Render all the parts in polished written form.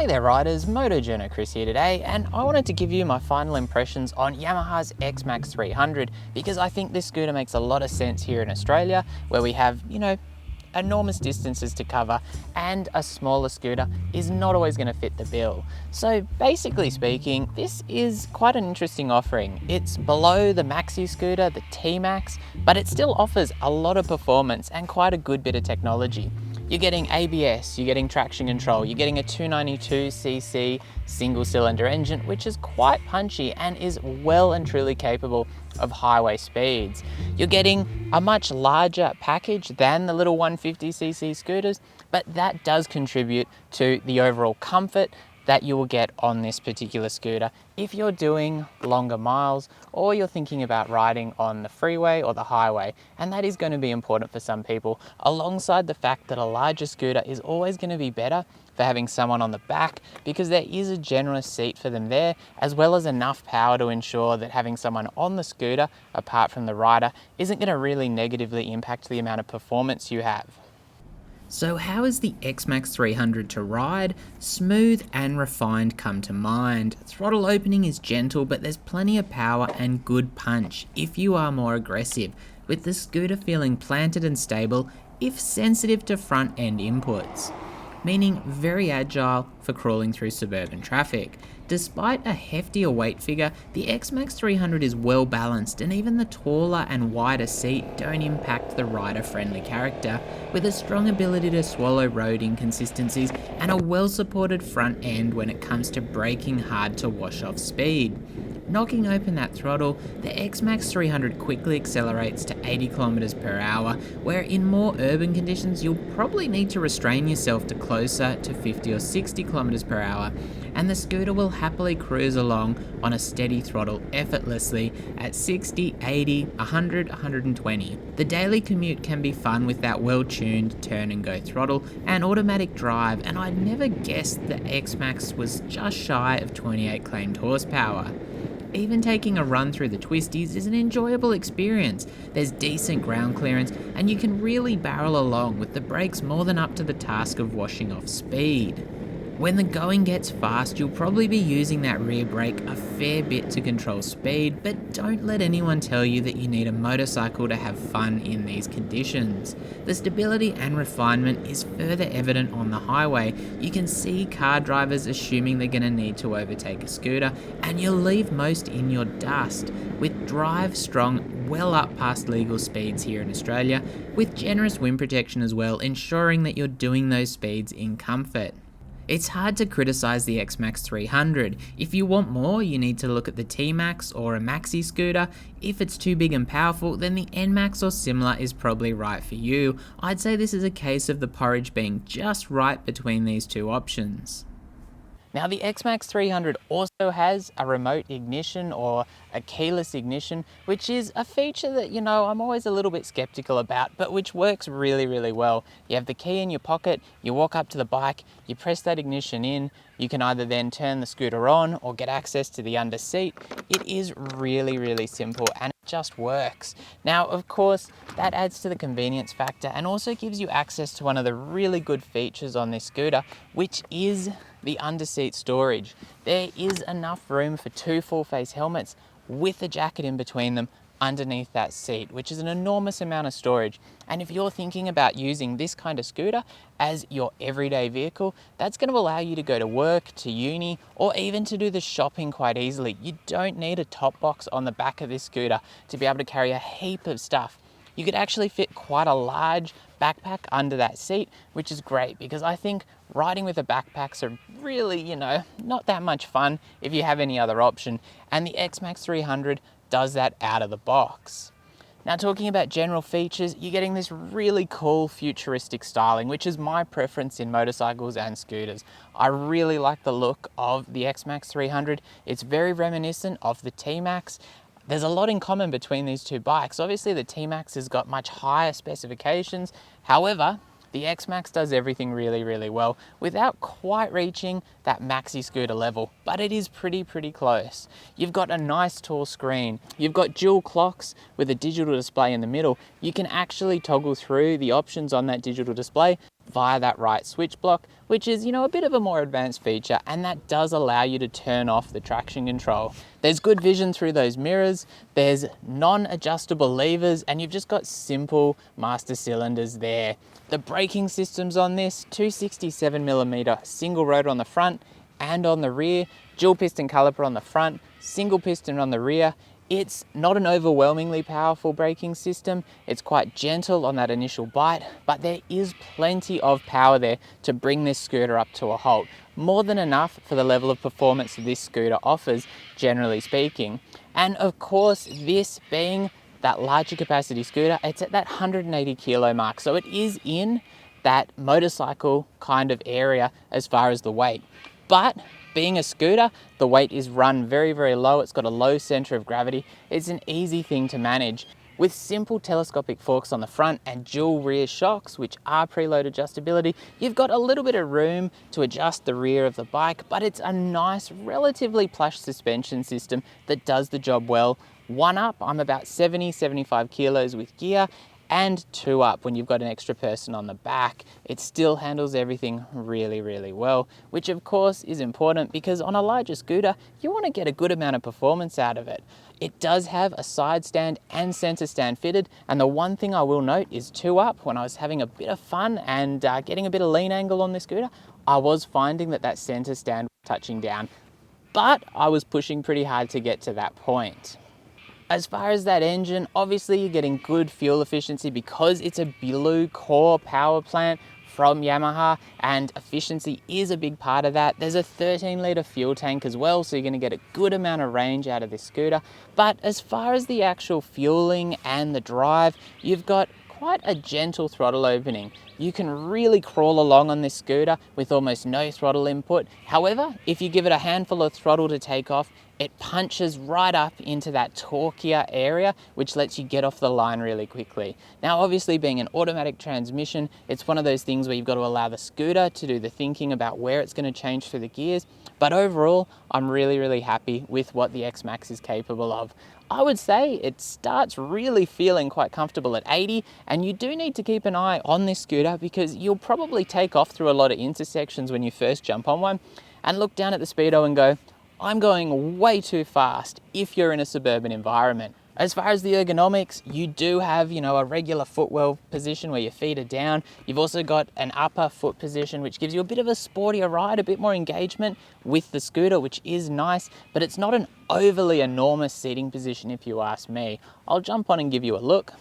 Hey there riders, Moto Journo Kris here today, and I wanted to give you my final impressions on Yamaha's XMax 300 because I think this scooter makes a lot of sense here in Australia where we have, enormous distances to cover, and a smaller scooter is not always going to fit the bill. So basically speaking, this is quite an interesting offering. It's below the maxi scooter, the T-Max, but it still offers a lot of performance and quite a good bit of technology. You're getting ABS, you're getting traction control, you're getting a 292cc single cylinder engine, which is quite punchy and is well and truly capable of highway speeds. You're getting a much larger package than the little 150cc scooters, but that does contribute to the overall comfort that you will get on this particular scooter if you're doing longer miles or you're thinking about riding on the freeway or the highway. And that is going to be important for some people, alongside the fact that a larger scooter is always going to be better for having someone on the back because there is a generous seat for them there, as well as enough power to ensure that having someone on the scooter apart from the rider isn't going to really negatively impact the amount of performance you have. So how is the XMax 300 to ride? Smooth and refined come to mind. Throttle opening is gentle, but there's plenty of power and good punch if you are more aggressive, with the scooter feeling planted and stable if sensitive to front end inputs, meaning very agile for crawling through suburban traffic. Despite a heftier weight figure, the XMax 300 is well balanced, and even the taller and wider seat don't impact the rider-friendly character, with a strong ability to swallow road inconsistencies and a well-supported front end when it comes to braking hard to wash off speed. Knocking open that throttle, the XMax 300 quickly accelerates to 80 km per hour, where in more urban conditions you'll probably need to restrain yourself to closer to 50 or 60 km per hour, and the scooter will happily cruise along on a steady throttle effortlessly at 60, 80, 100, 120. The daily commute can be fun with that well-tuned turn and go throttle and automatic drive, and I'd never guessed the XMax was just shy of 28 claimed horsepower. Even taking a run through the twisties is an enjoyable experience. There's decent ground clearance and you can really barrel along with the brakes more than up to the task of washing off speed. When the going gets fast, you'll probably be using that rear brake a fair bit to control speed, but don't let anyone tell you that you need a motorcycle to have fun in these conditions. The stability and refinement is further evident on the highway. You can see car drivers assuming they're going to need to overtake a scooter, and you'll leave most in your dust, with drive strong well up past legal speeds here in Australia, with generous wind protection as well, ensuring that you're doing those speeds in comfort. It's hard to criticise the XMax 300. If you want more, you need to look at the T-Max or a maxi scooter. If it's too big and powerful, then the NMAX or similar is probably right for you. I'd say this is a case of the porridge being just right between these two options. Now the XMax 300 also has a remote ignition or a keyless ignition, which is a feature that, I'm always a little bit skeptical about, but which works really, really well. You have the key in your pocket, you walk up to the bike, you press that ignition in, you can either then turn the scooter on or get access to the under seat. It is really, really simple and it just works. Now, of course, that adds to the convenience factor and also gives you access to one of the really good features on this scooter, which is the underseat storage. There is enough room for 2 full face helmets with a jacket in between them underneath that seat, which is an enormous amount of storage. And if you're thinking about using this kind of scooter as your everyday vehicle, that's going to allow you to go to work, to uni, or even to do the shopping quite easily. You don't need a top box on the back of this scooter to be able to carry a heap of stuff. You could actually fit quite a large backpack under that seat, which is great because I think riding with a backpacks are really, not that much fun if you have any other option. And the XMax 300 does that out of the box. Now, talking about general features, you're getting this really cool futuristic styling, which is my preference in motorcycles and scooters. I really like the look of the XMax 300. It's very reminiscent of the T-Max. There's a lot in common between these two bikes. Obviously, the T-Max has got much higher specifications. However, the XMax does everything really, really well without quite reaching that maxi scooter level, but it is pretty close. You've got a nice tall screen. You've got dual clocks with a digital display in the middle. You can actually toggle through the options on that digital display via that right switch block, which is, a bit of a more advanced feature, and that does allow you to turn off the traction control. There's good vision through those mirrors, there's non-adjustable levers, and you've just got simple master cylinders there. The braking systems on this, 267mm single rotor on the front and on the rear, dual piston caliper on the front, single piston on the rear. It's not an overwhelmingly powerful braking system. It's quite gentle on that initial bite, but there is plenty of power there to bring this scooter up to a halt. More than enough for the level of performance this scooter offers, generally speaking. And of course, this being that larger capacity scooter, it's at that 180 kilo mark. So it is in that motorcycle kind of area as far as the weight. But being a scooter, the weight is run very, very low. It's got a low center of gravity. It's an easy thing to manage. With simple telescopic forks on the front and dual rear shocks, which are preload adjustability, you've got a little bit of room to adjust the rear of the bike, but it's a nice, relatively plush suspension system that does the job well. One up, I'm about 75 kilos with gear, and two up when you've got an extra person on the back. It still handles everything really, really well, which of course is important because on a larger scooter, you want to get a good amount of performance out of it. It does have a side stand and center stand fitted, and the one thing I will note is two up. When I was having a bit of fun and getting a bit of lean angle on this scooter, I was finding that center stand was touching down, but I was pushing pretty hard to get to that point. As far as that engine, obviously you're getting good fuel efficiency because it's a blue core power plant from Yamaha, and efficiency is a big part of that. There's a 13-litre fuel tank as well, so you're going to get a good amount of range out of this scooter. But as far as the actual fueling and the drive, you've got quite a gentle throttle opening. You can really crawl along on this scooter with almost no throttle input. However, if you give it a handful of throttle to take off, it punches right up into that torquier area, which lets you get off the line really quickly. Now, obviously being an automatic transmission, it's one of those things where you've got to allow the scooter to do the thinking about where it's going to change through the gears. But overall, I'm really, really happy with what the XMax is capable of. I would say it starts really feeling quite comfortable at 80, and you do need to keep an eye on this scooter because you'll probably take off through a lot of intersections when you first jump on one and look down at the speedo and go, I'm going way too fast if you're in a suburban environment. As far as the ergonomics, you do have, a regular footwell position where your feet are down. You've also got an upper foot position, which gives you a bit of a sportier ride, a bit more engagement with the scooter, which is nice, but it's not an overly enormous seating position if you ask me. I'll jump on and give you a look.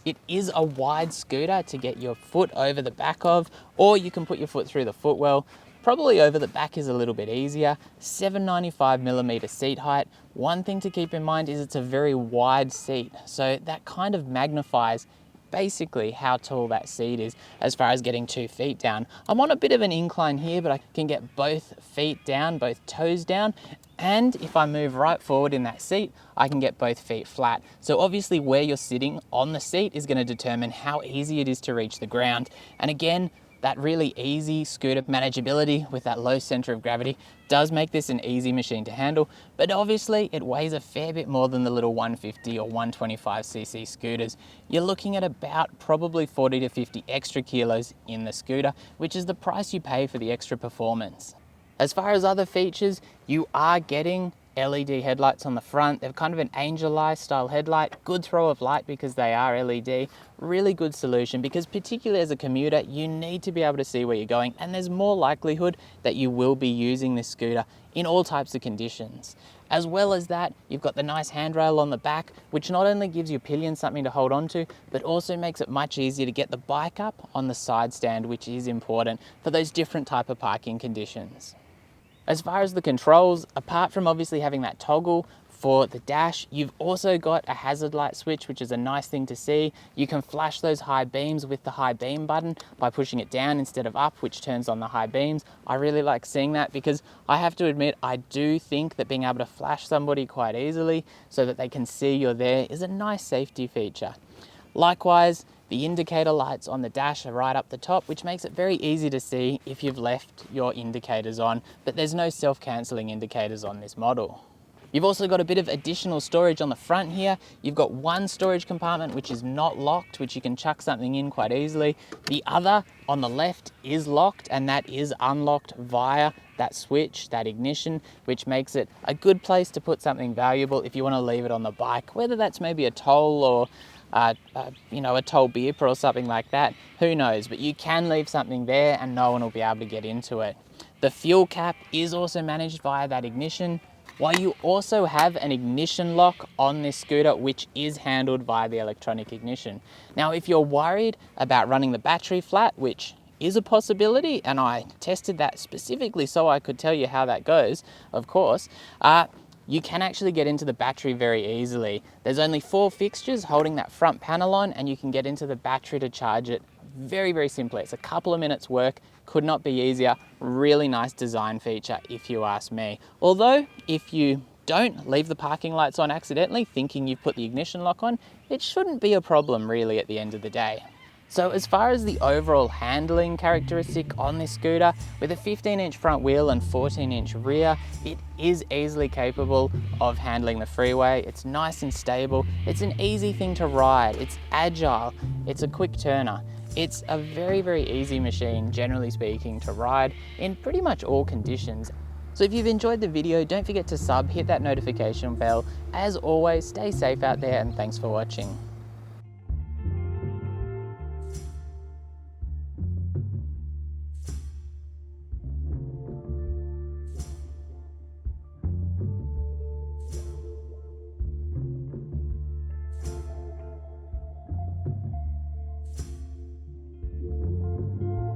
It is a wide scooter to get your foot over the back of, or you can put your foot through the footwell. Probably over the back is a little bit easier. 795mm seat height. One thing to keep in mind is it's a very wide seat, so that kind of magnifies basically how tall that seat is as far as getting 2 feet down. I'm on a bit of an incline here, but I can get both feet down, both toes down, and if I move right forward in that seat, I can get both feet flat. So obviously where you're sitting on the seat is going to determine how easy it is to reach the ground. And again, that really easy scooter manageability with that low center of gravity does make this an easy machine to handle, but obviously it weighs a fair bit more than the little 150 or 125cc scooters. You're looking at about probably 40 to 50 extra kilos in the scooter, which is the price you pay for the extra performance. As far as other features, you are getting LED headlights on the front. They're kind of an angel eye style headlight. Good throw of light because they are LED. Really good solution because particularly as a commuter, you need to be able to see where you're going, and there's more likelihood that you will be using this scooter in all types of conditions. As well as that, you've got the nice handrail on the back, which not only gives your pillion something to hold on to, but also makes it much easier to get the bike up on the side stand, which is important for those different type of parking conditions. As far as the controls, apart from obviously having that toggle for the dash, you've also got a hazard light switch, which is a nice thing to see. You can flash those high beams with the high beam button by pushing it down instead of up, which turns on the high beams. I really like seeing that because I have to admit, I do think that being able to flash somebody quite easily so that they can see you're there is a nice safety feature. Likewise, the indicator lights on the dash are right up the top, which makes it very easy to see if you've left your indicators on, but there's no self-cancelling indicators on this model. You've also got a bit of additional storage on the front here. You've got one storage compartment which is not locked, which you can chuck something in quite easily. The other on the left is locked, and that is unlocked via that switch, that ignition, which makes it a good place to put something valuable if you want to leave it on the bike, whether that's maybe a toll or a toll beeper or something like that, who knows, but you can leave something there and no one will be able to get into it. The fuel cap is also managed via that ignition, while you also have an ignition lock on this scooter, which is handled via the electronic ignition. Now, if you're worried about running the battery flat, which is a possibility, and I tested that specifically so I could tell you how that goes, of course, you can actually get into the battery very easily. There's only 4 fixtures holding that front panel on, and you can get into the battery to charge it very, very simply. It's a couple of minutes work, could not be easier. Really nice design feature if you ask me. Although, if you don't leave the parking lights on accidentally, thinking you've put the ignition lock on, it shouldn't be a problem really at the end of the day. So as far as the overall handling characteristic on this scooter, with a 15-inch front wheel and 14-inch rear, it is easily capable of handling the freeway. It's nice and stable. It's an easy thing to ride. It's agile. It's a quick turner. It's a very, very easy machine, generally speaking, to ride in pretty much all conditions. So if you've enjoyed the video, don't forget to hit that notification bell. As always, stay safe out there, and thanks for watching.